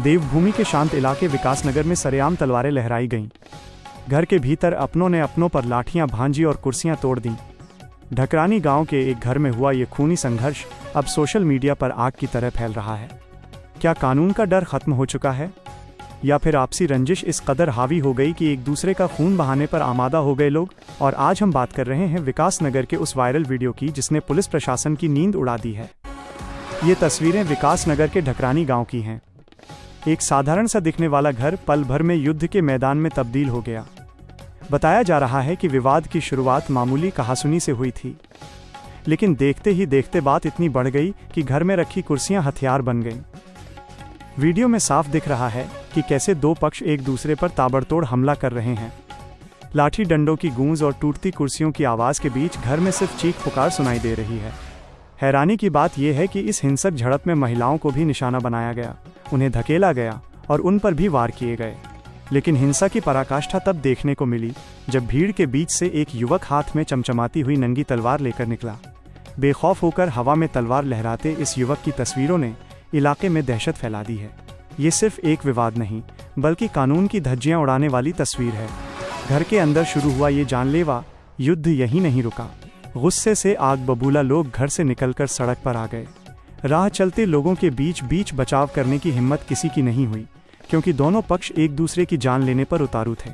देवभूमि के शांत इलाके विकासनगर में सरेआम तलवारें लहराई गईं। घर के भीतर अपनों ने अपनों पर लाठियां भांजी और कुर्सियां तोड़ दीं। ढकरानी गांव के एक घर में हुआ ये खूनी संघर्ष अब सोशल मीडिया पर आग की तरह फैल रहा है। क्या कानून का डर खत्म हो चुका है, या फिर आपसी रंजिश इस कदर हावी हो गई कि एक दूसरे का खून बहाने पर आमादा हो गए लोग। और आज हम बात कर रहे हैं विकासनगर के उस वायरल वीडियो की जिसने पुलिस प्रशासन की नींद उड़ा दी है। ये तस्वीरें विकासनगर के ढकरानी गांव की हैं। एक साधारण सा दिखने वाला घर पल भर में युद्ध के मैदान में तब्दील हो गया। बताया जा रहा है कि विवाद की शुरुआत मामूली कहासुनी से हुई थी, लेकिन देखते ही देखते बात इतनी बढ़ गई कि घर में रखी कुर्सियां हथियार बन गईं। वीडियो में साफ दिख रहा है कि कैसे दो पक्ष एक दूसरे पर ताबड़तोड़ हमला कर रहे हैं। लाठी डंडों की गूंज और टूटती कुर्सियों की आवाज़ के बीच घर में सिर्फ चीख पुकार सुनाई दे रही है। हैरानी की बात यह है कि इस हिंसक झड़प में महिलाओं को भी निशाना बनाया गया, उन्हें धकेला गया और उन पर भी वार किए गए। लेकिन हिंसा की पराकाष्ठा तब देखने को मिली जब भीड़ के बीच से एक युवक हाथ में चमचमाती हुई नंगी तलवार लेकर निकला। बेखौफ होकर हवा में तलवार लहराते इस युवक की तस्वीरों ने इलाके में दहशत फैला दी है। ये सिर्फ एक विवाद नहीं, बल्कि कानून की धज्जियां उड़ाने वाली तस्वीर है। घर के अंदर शुरू हुआ ये जानलेवा युद्ध यहीं नहीं रुका। गुस्से से आग बबूला लोग घर से निकलकर सड़क पर आ गए। राह चलते लोगों के बीच बीच बचाव करने की हिम्मत किसी की नहीं हुई, क्योंकि दोनों पक्ष एक दूसरे की जान लेने पर उतारू थे।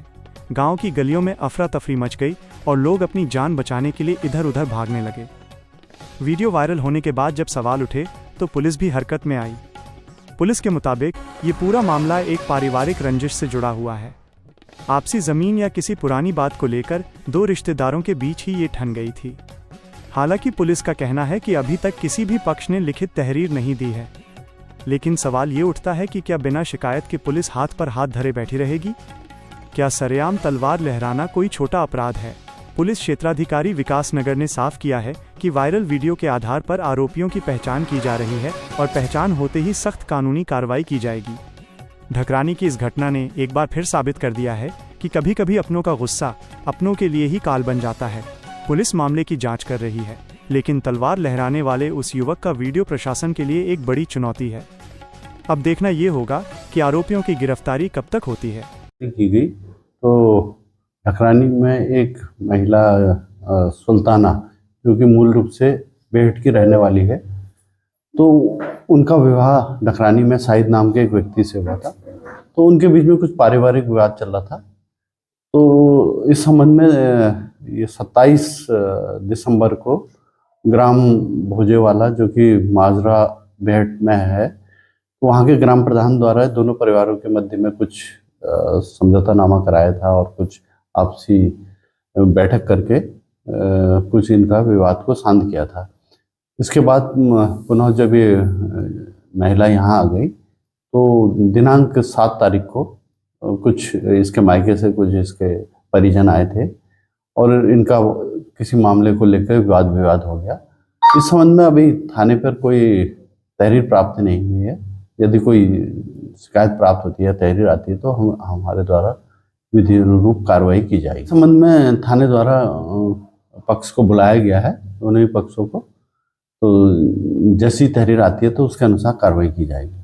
गांव की गलियों में अफरा तफरी मच गई और लोग अपनी जान बचाने के लिए इधर उधर भागने लगे। वीडियो वायरल होने के बाद जब सवाल उठे तो पुलिस भी हरकत में आई। पुलिस के मुताबिक ये पूरा मामला एक पारिवारिक रंजिश से जुड़ा हुआ है। आपसी जमीन या किसी पुरानी बात को लेकर दो रिश्तेदारों के बीच ही ये ठन गई थी। हालांकि पुलिस का कहना है कि अभी तक किसी भी पक्ष ने लिखित तहरीर नहीं दी है, लेकिन सवाल ये उठता है कि क्या बिना शिकायत के पुलिस हाथ पर हाथ धरे बैठी रहेगी? क्या सरेआम तलवार लहराना कोई छोटा अपराध है? पुलिस क्षेत्राधिकारी विकासनगर ने साफ किया है कि वायरल वीडियो के आधार पर आरोपियों की पहचान की जा रही है और पहचान होते ही सख्त कानूनी कार्रवाई की जाएगी। ढकरानी की इस घटना ने एक बार फिर साबित कर दिया है कि कभी कभी अपनों का गुस्सा अपनों के लिए ही काल बन जाता है। पुलिस मामले की जांच कर रही है, लेकिन तलवार लहराने वाले उस युवक का वीडियो प्रशासन के लिए एक बड़ी चुनौती है। अब देखना ये होगा कि आरोपियों की गिरफ्तारी कब तक होती है। की गई तो ढकरानी में एक महिला सुल्ताना, जो कि मूल रूप से बेहट की रहने वाली है, तो उनका विवाह ढकरानी में साहिद नाम के एक व्यक्ति से हुआ था। तो उनके बीच में कुछ पारिवारिक विवाद चल रहा था। तो इस संबंध में ये 27 दिसंबर को ग्राम भोजेवाला, जो कि माजरा बेहट में है, तो वहाँ के ग्राम प्रधान द्वारा दोनों परिवारों के मध्य में कुछ समझौतानामा कराया था और कुछ आपसी बैठक करके कुछ इनका विवाद को शांत किया था। इसके बाद पुनः जब ये महिला यहाँ आ गई तो दिनांक 7 तारीख को कुछ इसके मायके से कुछ इसके परिजन आए थे और इनका किसी मामले को लेकर विवाद हो गया। इस संबंध में अभी थाने पर कोई तहरीर प्राप्त नहीं हुई है। यदि कोई शिकायत प्राप्त होती है, तहरीर आती है, तो हमारे द्वारा विधि अनुरूप कार्रवाई की जाएगी। इस संबंध में थाने द्वारा पक्ष को बुलाया गया है, दोनों ही पक्षों को। तो जैसी तहरीर आती है तो उसके अनुसार कार्रवाई की जाएगी।